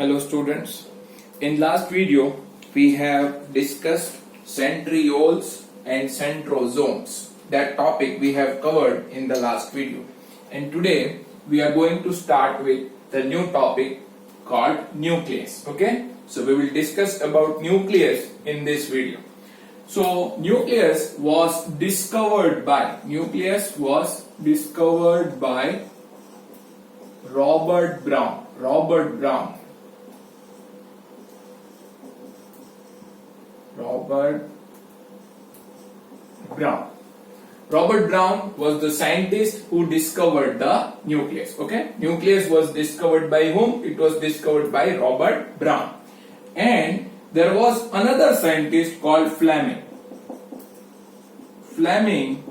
Hello students. In last video we have discussed centrioles and centrosomes. That topic we have covered in the last video. And today we are going to start with the new topic called nucleus. Okay? So we will discuss about nucleus in this video. So nucleus was discovered by Robert Brown. Robert Brown was the scientist who discovered the nucleus. Okay, nucleus was discovered by whom? It was discovered by Robert Brown. And there was another scientist called Fleming. Fleming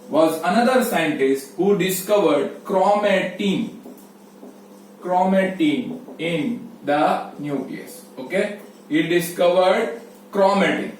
was another scientist who discovered chromatin in the nucleus. Okay, he discovered chromatin.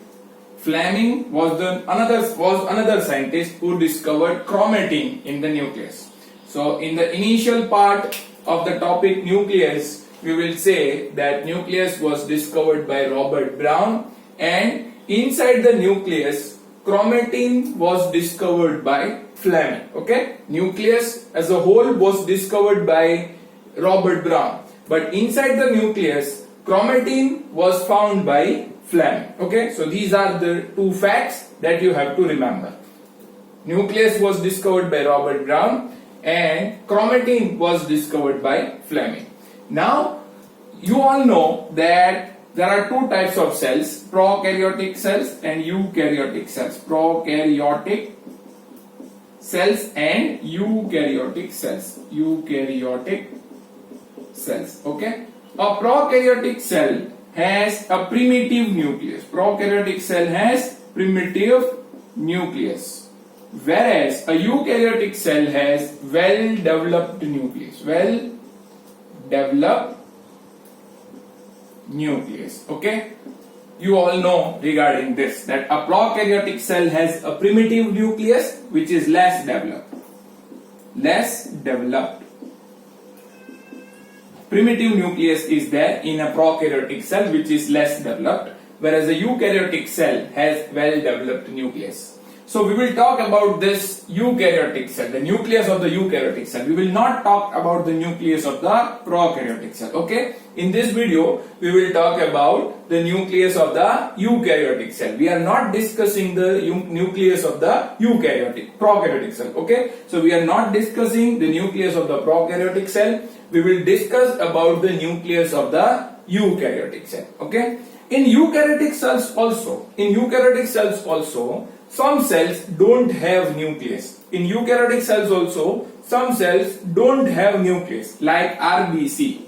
Fleming was another scientist who discovered chromatin in the nucleus. So in the initial part of the topic nucleus, we will say that nucleus was discovered by Robert Brown, and inside the nucleus chromatin was discovered by Fleming. Okay, nucleus as a whole was discovered by Robert Brown, but inside the nucleus chromatin was found by Fleming. Okay, so these are the two facts that you have to remember. Nucleus was discovered by Robert Brown and chromatin was discovered by Fleming. Now you all know that there are two types of cells, prokaryotic cells and eukaryotic cells. Prokaryotic cells and eukaryotic cells. Okay, a prokaryotic cell has a primitive nucleus. Prokaryotic cell has primitive nucleus, whereas a eukaryotic cell has well-developed nucleus. Okay, you all know regarding this that a prokaryotic cell has a primitive nucleus which is less developed. Primitive nucleus is there in a prokaryotic cell which is less developed, whereas a eukaryotic cell has well-developed nucleus. So we will talk about this eukaryotic cell, the nucleus of the eukaryotic cell. We will not talk about the nucleus of the prokaryotic cell. Okay? In this video, we will talk about the nucleus of the eukaryotic cell. We are not discussing the nucleus of the prokaryotic cell. Okay? So we are not discussing the nucleus of the prokaryotic cell. We will discuss about the nucleus of the eukaryotic cell. Okay? In eukaryotic cells also, some cells don't have nucleus. In eukaryotic cells also, some cells don't have nucleus, like RBC,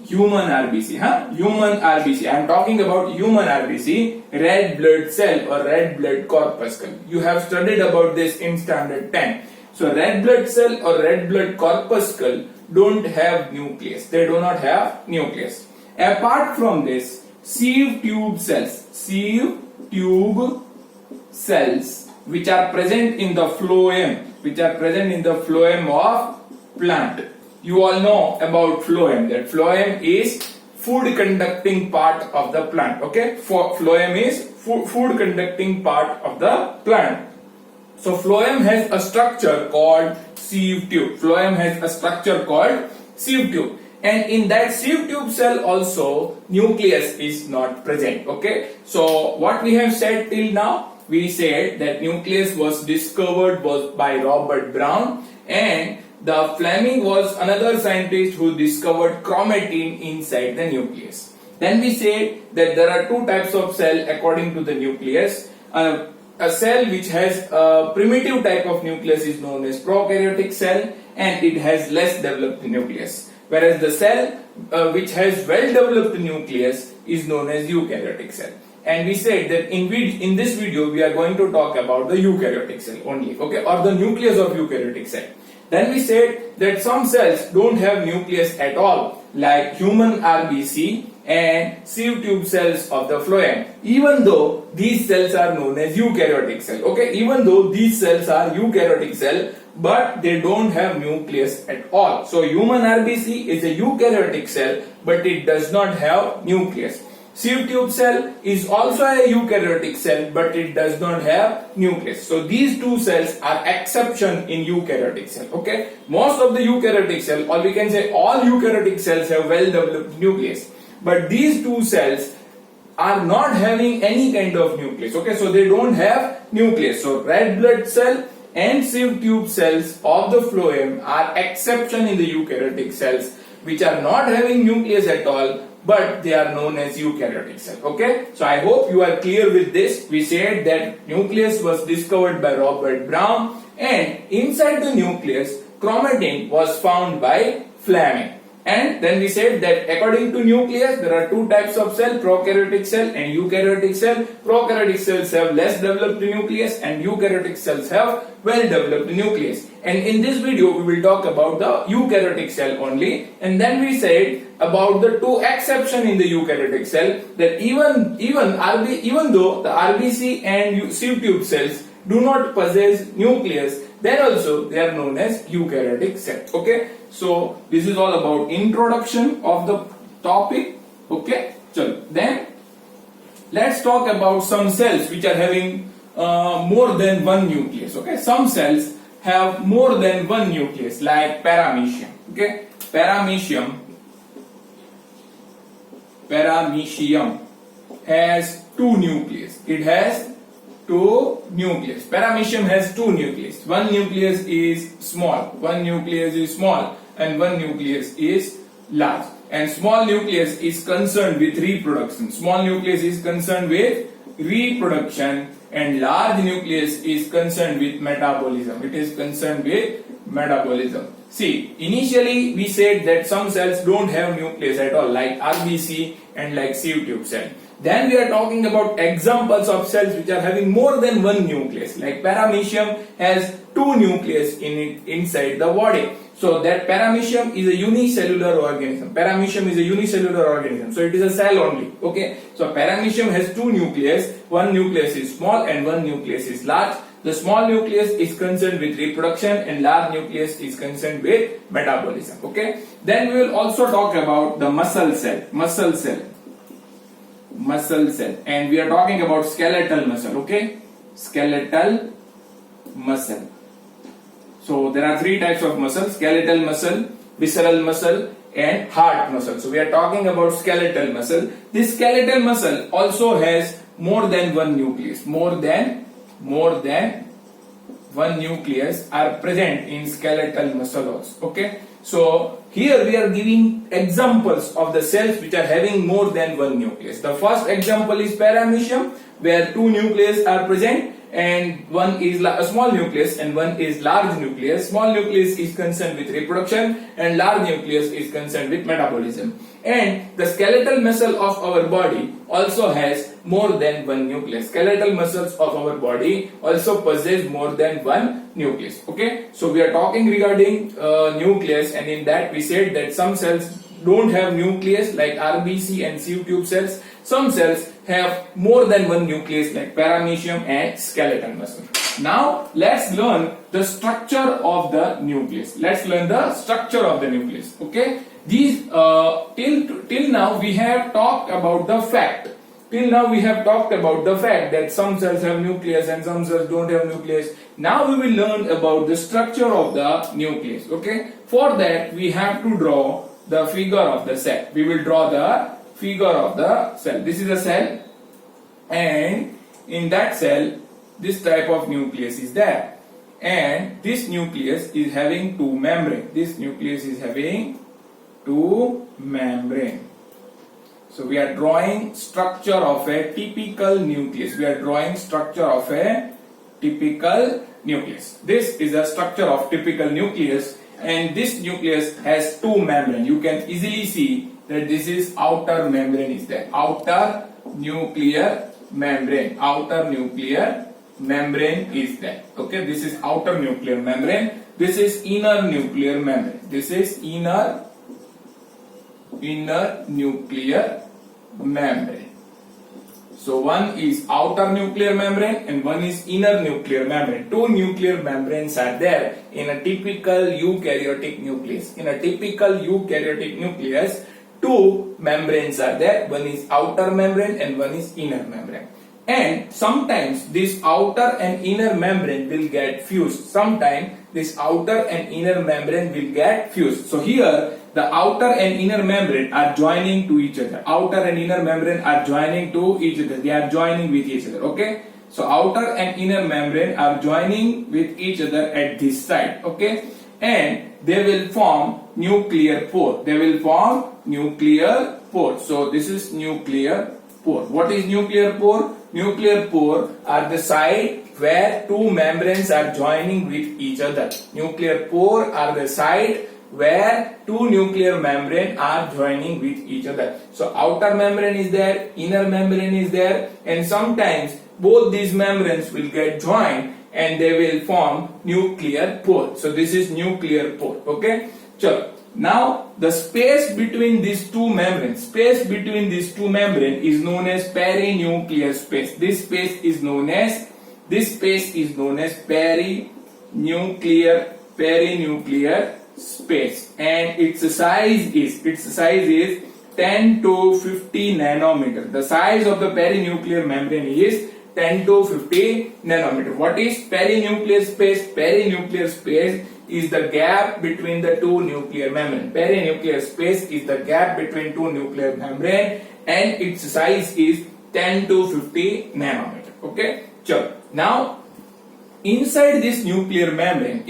human RBC. I am talking about human RBC, red blood cell or red blood corpuscle. You have studied about this in standard 10. So red blood cell or red blood corpuscle don't have nucleus. They do not have nucleus. Apart from this, sieve tube cells which are present in the phloem of plant. You all know about phloem, that phloem is food conducting part of the plant. Okay, phloem is food conducting part of the plant. So phloem has a structure called sieve tube. And in that sieve tube cell also nucleus is not present. Okay, so what we have said till now, we said that nucleus was discovered by Robert Brown, and the Fleming was another scientist who discovered chromatin inside the nucleus. Then we said that there are two types of cell according to the nucleus. A cell which has a primitive type of nucleus is known as prokaryotic cell, and it has less developed nucleus, whereas the cell which has well developed nucleus is known as eukaryotic cell. And we said that in this video we are going to talk about the eukaryotic cell only, okay, or the nucleus of eukaryotic cell. Then we said that some cells don't have nucleus at all, like human RBC and sieve tube cells of the phloem, even though these cells are known as eukaryotic cell. Okay, even though these cells are eukaryotic cell, but they don't have nucleus at all. So human RBC is a eukaryotic cell, but it does not have nucleus. Sieve tube cell is also a eukaryotic cell, but it does not have nucleus. So these two cells are exception in eukaryotic cell. Okay, most of the eukaryotic cell, or we can say all eukaryotic cells, have well developed nucleus, but these two cells are not having any kind of nucleus. Okay, so they don't have nucleus. So red blood cell and sieve tube cells of the phloem are exception in the eukaryotic cells, which are not having nucleus at all, but they are known as eukaryotic cell. Okay, so I hope you are clear with this. We said that nucleus was discovered by Robert Brown, and inside the nucleus chromatin was found by Fleming. And then we said that according to nucleus, there are two types of cell, prokaryotic cell and eukaryotic cell. Prokaryotic cells have less developed nucleus and eukaryotic cells have well developed nucleus. And in this video, we will talk about the eukaryotic cell only. And then we said about the two exceptions in the eukaryotic cell, that even though the RBC and sieve tube cells do not possess nucleus, then also they are known as eukaryotic cell. Okay, so this is all about introduction of the topic. Okay, so then let's talk about some cells which are having more than one nucleus. Okay, some cells have more than one nucleus, like paramecium. Okay, paramecium has two nucleus. It has two nucleus. Paramecium has two nucleus. One nucleus is small, and one nucleus is large. And small nucleus is concerned with reproduction. Small nucleus is concerned with reproduction, and large nucleus is concerned with metabolism. It is concerned with metabolism. See, initially we said that some cells don't have nucleus at all, like RBC and like sieve tube cell. Then we are talking about examples of cells which are having more than one nucleus, like paramecium has two nucleus in it, inside the body. So that paramecium is a unicellular organism. Paramecium is a unicellular organism, so it is a cell only. Okay, so paramecium has two nucleus. One nucleus is small and one nucleus is large. The small nucleus is concerned with reproduction and large nucleus is concerned with metabolism. Okay, then we will also talk about the muscle cell, and we are talking about skeletal muscle. Okay, skeletal muscle. So there are three types of muscle: skeletal muscle, visceral muscle, and heart muscle. So we are talking about skeletal muscle. This skeletal muscle also has more than one nucleus. More than one nucleus are present in skeletal muscle also. Okay, so here we are giving examples of the cells which are having more than one nucleus. The first example is paramecium, where two nucleus are present, and one is a small nucleus and one is large nucleus. Small nucleus is concerned with reproduction and large nucleus is concerned with metabolism. And the skeletal muscle of our body also has more than one nucleus. Skeletal muscles of our body also possess more than one nucleus. Okay, so we are talking regarding nucleus, and in that we said that some cells don't have nucleus, like RBC and sieve tube cells. Some cells have more than one nucleus, like paramecium and skeletal muscle. Now let's learn the structure of the nucleus. Okay, these till now we have talked about the fact. That some cells have nucleus and some cells don't have nucleus. Now we will learn about the structure of the nucleus. Okay, for that we have to draw the figure of the cell. We will draw the figure of the cell. This is a cell, and in that cell this type of nucleus is there, and this nucleus is having two membrane. So we are drawing structure of a typical nucleus. This is a structure of typical nucleus, and this nucleus has two membrane. You can easily see that this is outer membrane is there. Outer nuclear membrane is there. Okay, this is outer nuclear membrane. This is inner nuclear membrane. So one is outer nuclear membrane and one is inner nuclear membrane. Two nuclear membranes are there in a typical eukaryotic nucleus. In a typical eukaryotic nucleus, two membranes are there. One is outer membrane and one is inner membrane. And sometimes this outer and inner membrane will get fused. Sometimes this outer and inner membrane will get fused. So here the outer and inner membrane are joining to each other. Outer and inner membrane are joining to each other. They are joining with each other. Okay. So outer and inner membrane are joining with each other at this side. Okay. And they will form nuclear pore. They will form nuclear pore. So this is nuclear pore. What is nuclear pore? Nuclear pore are the site where two membranes are joining with each other. Nuclear pore are the site where two nuclear membrane are joining with each other. So outer membrane is there, inner membrane is there, and sometimes both these membranes will get joined and they will form nuclear pore. So this is nuclear pore. Okay. So now the space between these two membranes, is known as perinuclear space. This space is known as perinuclear space, and its size is 10 to 50 nanometer. The size of the perinuclear membrane is 10 to 50 nanometer. What is perinuclear space? Perinuclear space is the gap between the two nuclear membrane. Perinuclear space is the gap between two nuclear membrane, and its size is 10 to 50 nanometer. Okay. So now inside this nuclear membrane,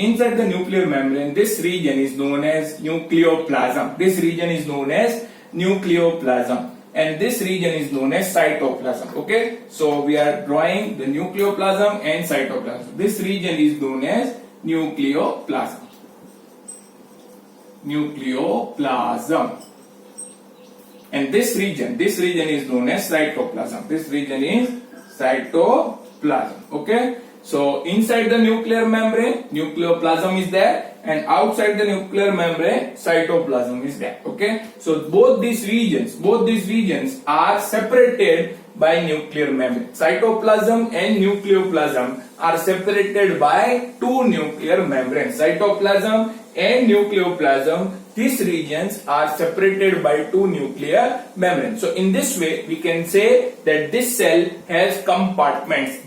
this region is known as nucleoplasm. And this region is known as cytoplasm. Okay. So we are drawing the nucleoplasm and cytoplasm. This region is known as nucleoplasm. And this region is known as cytoplasm. Okay. So inside the nuclear membrane, nucleoplasm is there, and outside the nuclear membrane, cytoplasm is there. Okay. So both these regions are separated by nuclear membrane. Cytoplasm and nucleoplasm are separated by two nuclear membranes. Cytoplasm and nucleoplasm, these regions are separated by two nuclear membranes. So in this way, we can say that this cell has compartments.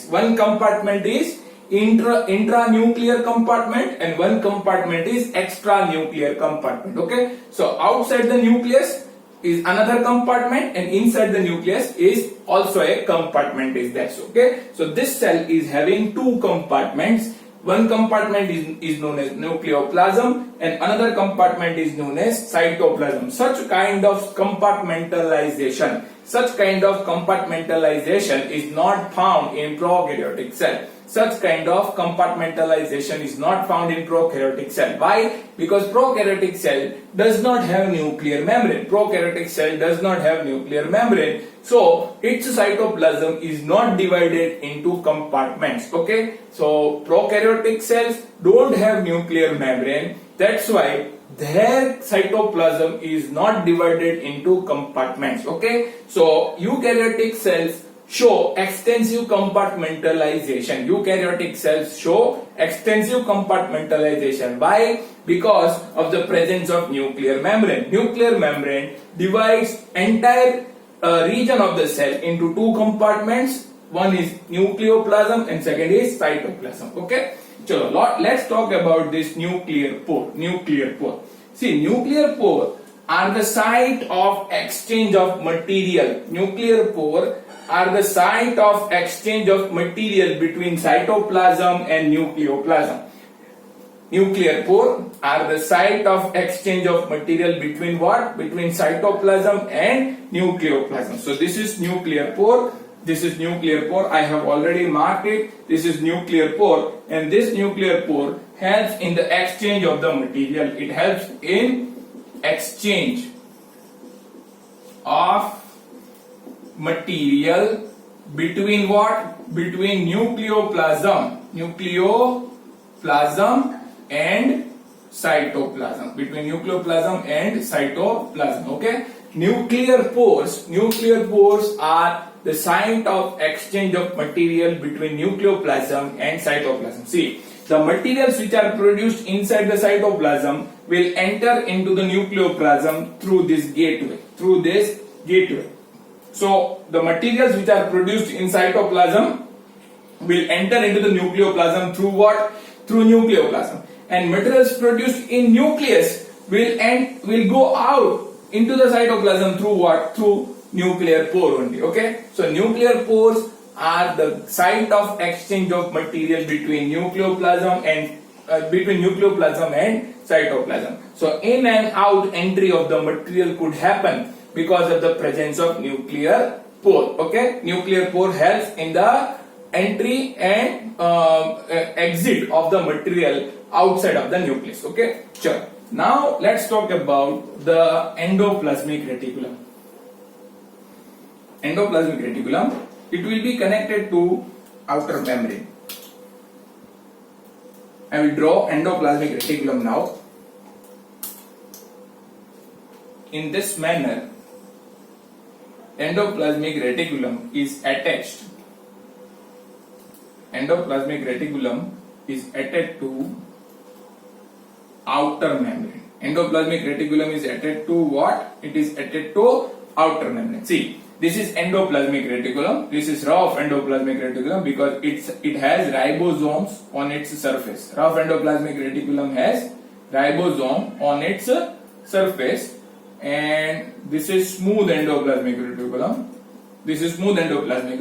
One compartment is intranuclear compartment and one compartment is extranuclear compartment. Okay. So outside the nucleus is another compartment, and inside the nucleus is also a compartment is there. Okay. So this cell is having two compartments. One compartment is known as nucleoplasm and another compartment is known as cytoplasm. Such kind of compartmentalization is not found in prokaryotic cell. Such kind of compartmentalization is not found in prokaryotic cell. Why? Because prokaryotic cell does not have nuclear membrane. So its cytoplasm is not divided into compartments. Okay. So prokaryotic cells don't have nuclear membrane. That's why their cytoplasm is not divided into compartments. Okay. So eukaryotic cells show extensive compartmentalization. Why? Because of the presence of nuclear membrane. Nuclear membrane divides entire region of the cell into two compartments. One is nucleoplasm and second is cytoplasm. Okay. So let's talk about this nuclear pore. See, nuclear pore are the site of exchange of material. Nuclear pore are the site of exchange of material between cytoplasm and nucleoplasm. Nuclear pore are the site of exchange of material between what? Between cytoplasm and nucleoplasm. So this is nuclear pore. I have already marked it. This is nuclear pore, and this nuclear pore helps in the exchange of the material. It helps in exchange of material between what? Between nucleoplasm and cytoplasm. Okay. nuclear pores are the site of exchange of material between nucleoplasm and cytoplasm. See, the materials which are produced inside the cytoplasm will enter into the nucleoplasm through this gateway. So the materials which are produced in cytoplasm will enter into the nucleoplasm through what? Through nucleoplasm. And materials produced in nucleus will go out into the cytoplasm through what? Through nuclear pore only. Okay. So nuclear pores are the site of exchange of material between nucleoplasm and cytoplasm. So in and out entry of the material could happen because of the presence of nuclear pore. Okay. Nuclear pore helps in the entry and exit of the material outside of the nucleus. Okay. Sure. Now let's talk about the endoplasmic reticulum. Endoplasmic reticulum, it will be connected to outer membrane. I will draw endoplasmic reticulum now. In this manner, endoplasmic reticulum is attached. Endoplasmic reticulum is attached to outer membrane. Endoplasmic reticulum is attached to what? It is attached to outer membrane. See, this is endoplasmic reticulum. This is rough endoplasmic reticulum because it has ribosomes on its surface. Rough endoplasmic reticulum has ribosome on its surface, and this is smooth endoplasmic reticulum. This is smooth endoplasmic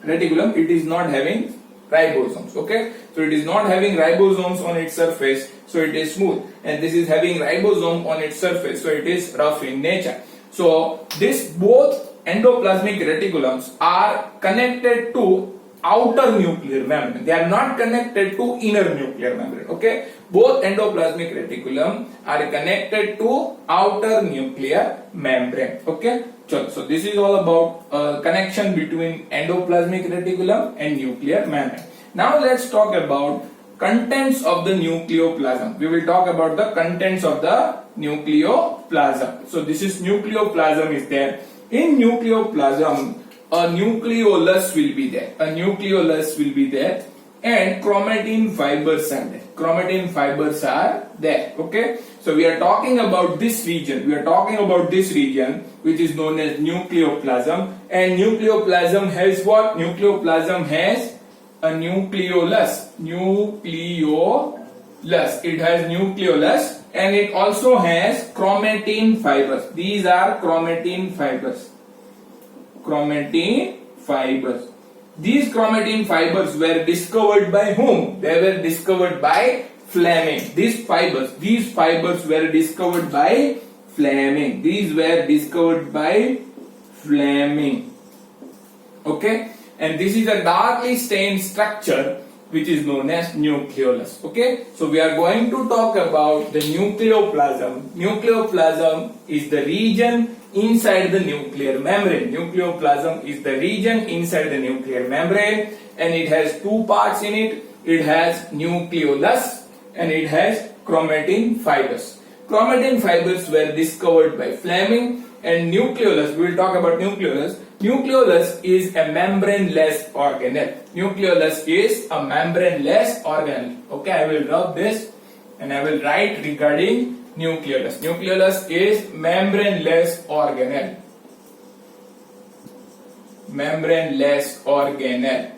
reticulum. It is not having ribosomes. Okay, so it is not having ribosomes on its surface, so it is smooth, and this is having ribosome on its surface, so it is rough in nature. So this both endoplasmic reticulums are connected to outer nuclear membrane. They are not connected to inner nuclear membrane. Okay, both endoplasmic reticulum are connected to outer nuclear membrane. Okay, so this is all about connection between endoplasmic reticulum and nuclear membrane. Now let's talk about contents of the nucleoplasm. We will talk about the contents of the nucleoplasm. So this is nucleoplasm is there. In nucleoplasm, a nucleolus will be there. A nucleolus will be there, and chromatin fibers are there. Chromatin fibers are there. Okay. So we are talking about this region. We are talking about this region which is known as nucleoplasm. And nucleoplasm has what? Nucleoplasm has a nucleolus. Nucleolus. It has nucleolus, and it also has chromatin fibers. These are chromatin fibers. Chromatin fibers. These chromatin fibers were discovered by whom? They were discovered by Fleming. These fibers were discovered by Fleming. These were discovered by Fleming. Okay, and this is a darkly stained structure which is known as nucleolus. Okay, so we are going to talk about the nucleoplasm. Nucleoplasm is the region inside the nuclear membrane. Nucleoplasm is the region inside the nuclear membrane, and it has two parts in it. It has nucleolus and it has chromatin fibers. Chromatin fibers were discovered by Fleming, and nucleolus, we will talk about nucleolus. Nucleolus is a membraneless organelle. Nucleolus is a membraneless organelle. Okay, I will rub this and I will write regarding nucleolus. Nucleolus is membraneless organelle. Membraneless organelle.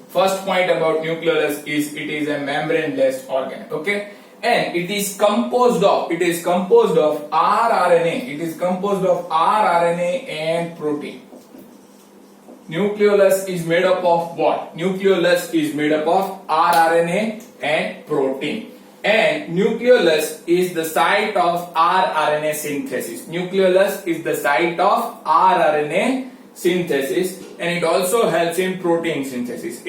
First point about nucleolus is it is a membraneless organelle. Okay, and it is composed of rRNA. It is composed of rRNA and protein. Nucleolus is made up of what? Nucleolus is made up of rRNA and protein. And nucleolus is the site of rRNA synthesis. Nucleolus is the site of rRNA synthesis, and it also helps in protein synthesis.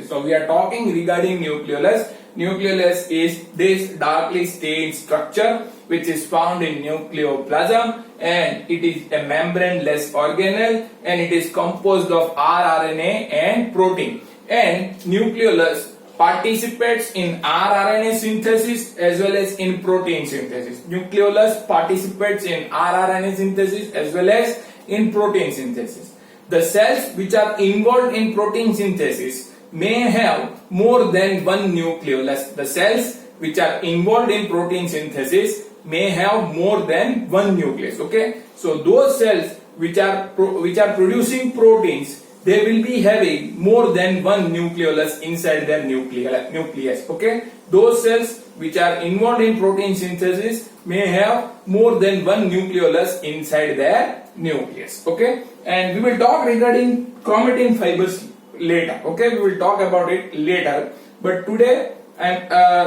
So we are talking regarding nucleolus. Nucleolus is this darkly stained structure which is found in nucleoplasm, and it is a membraneless organelle, and it is composed of rRNA and protein. And nucleolus participates in rRNA synthesis as well as in protein synthesis. Nucleolus participates in rRNA synthesis as well as in protein synthesis. The cells which are involved in protein synthesis may have more than one nucleolus. The cells which are involved in protein synthesis may have more than one nucleus. Okay, so those cells which are producing proteins, they will be having more than one nucleolus inside their nucleus. Okay, those cells which are involved in protein synthesis may have more than one nucleolus inside their nucleus. Okay, and we will talk regarding chromatin fibers later. Okay, we will talk about it later, but today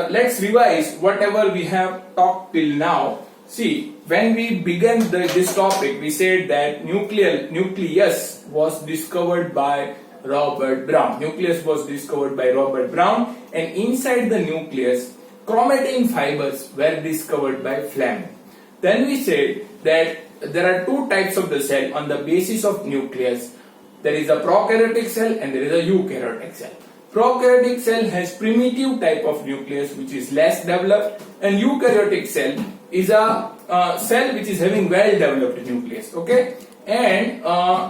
let's revise whatever we have talked till now. See, when we began this topic, we said that nucleus was discovered by Robert Brown. Nucleus was discovered by Robert Brown, and inside the nucleus, chromatin fibers were discovered by Fleming. Then we said that there are two types of the cell on the basis of nucleus. There is a prokaryotic cell and there is a eukaryotic cell. Prokaryotic cell has primitive type of nucleus which is less developed, and eukaryotic cell is a cell which is having well developed nucleus. Okay, and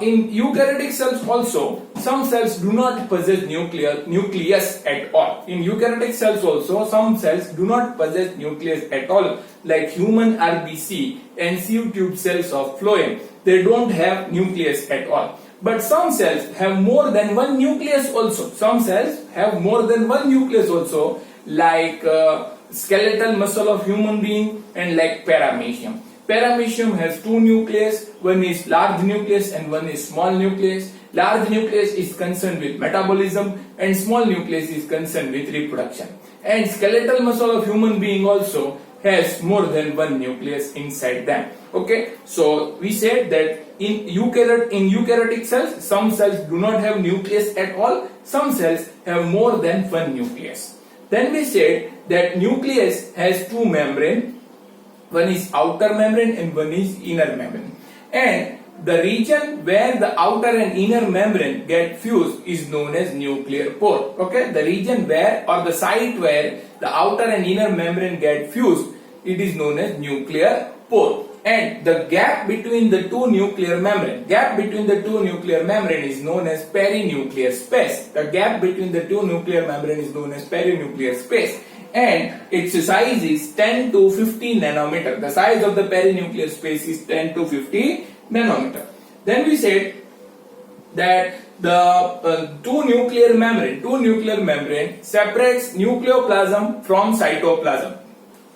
in eukaryotic cells also some cells do not possess nucleus at all. In eukaryotic cells also some cells do not possess nucleus at all, like human RBC and sieve tube cells of phloem. They don't have nucleus at all. But some cells have more than one nucleus also. Some cells have more than one nucleus also, like skeletal muscle of human being and like paramecium. Paramecium has two nucleus. One is large nucleus and one is small nucleus. Large nucleus is concerned with metabolism and small nucleus is concerned with reproduction. And skeletal muscle of human being also has more than one nucleus inside them. Okay, so we said that in eukaryotic cells, some cells do not have nucleus at all, some cells have more than one nucleus. Then we said that nucleus has two membranes, one is outer membrane and one is inner membrane. And the region where the outer and inner membrane get fused is known as nuclear pore. Okay, the region where or the site where the outer and inner membrane get fused, it is known as nuclear pore. And the gap between the two nuclear membrane is known as perinuclear space. The gap between the two nuclear membrane is known as perinuclear space, and its size is 10 to 50 nanometer. The size of the perinuclear space is 10 to 50 nanometer. Then we said that the two nuclear membrane separates nucleoplasm from cytoplasm.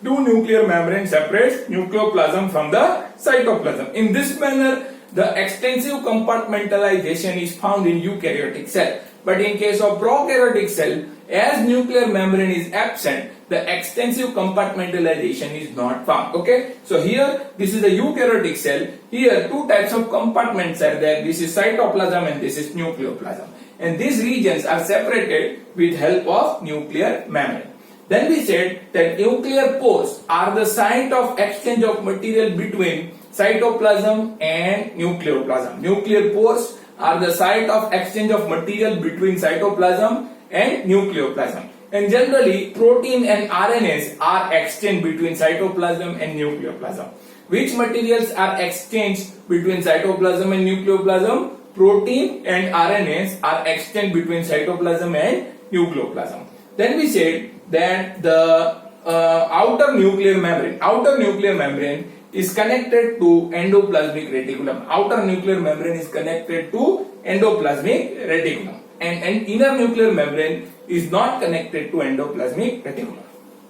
Two nuclear membrane separates nucleoplasm from the cytoplasm. In this manner, the extensive compartmentalization is found in eukaryotic cell. But in case of prokaryotic cell, as nuclear membrane is absent, the extensive compartmentalization is not found. Okay, so here this is a eukaryotic cell. Here two types of compartments are there. This is cytoplasm and this is nucleoplasm. And these regions are separated with help of nuclear membrane. Then we said that nuclear pores are the site of exchange of material between cytoplasm and nucleoplasm. Nuclear pores are the site of exchange of material between cytoplasm and nucleoplasm. And generally, protein and RNAs are exchanged between cytoplasm and nucleoplasm. Which materials are exchanged between cytoplasm and nucleoplasm? Protein and RNAs are exchanged between cytoplasm and nucleoplasm. Then we said that the outer nuclear membrane is connected to endoplasmic reticulum. Outer nuclear membrane is connected to endoplasmic reticulum, and inner nuclear membrane is not connected to endoplasmic reticulum.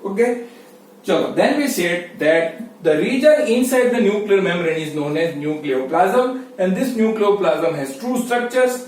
Okay, so then we said that the region inside the nuclear membrane is known as nucleoplasm, and this nucleoplasm has two structures.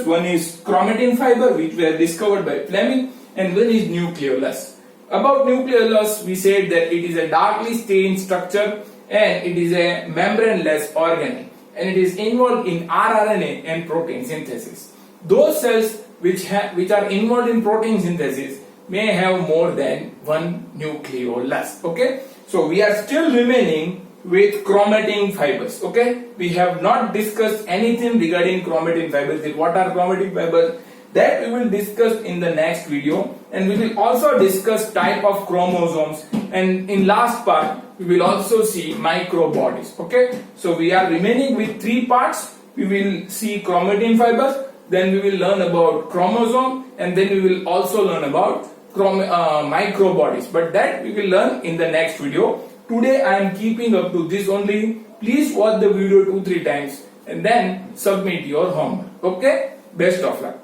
One is chromatin fiber, which were discovered by Fleming, and one is nucleolus. About nucleolus, we said that it is a darkly stained structure and it is a membraneless organelle, and it is involved in rRNA and protein synthesis. Those cells which are involved in protein synthesis may have more than one nucleolus. Okay, so we are still remaining with chromatin fibers. Okay, we have not discussed anything regarding chromatin fibers. What are chromatin fibers? That we will discuss in the next video, and we will also discuss type of chromosomes, and in last part we will also see microbodies. Okay, so we are remaining with 3 parts. We will see chromatin fibers, then we will learn about chromosome, and then we will also learn about microbodies, but that we will learn in the next video. Today I am keeping up to this only. Please watch the video 2-3 times and then submit your homework. Okay, best of luck.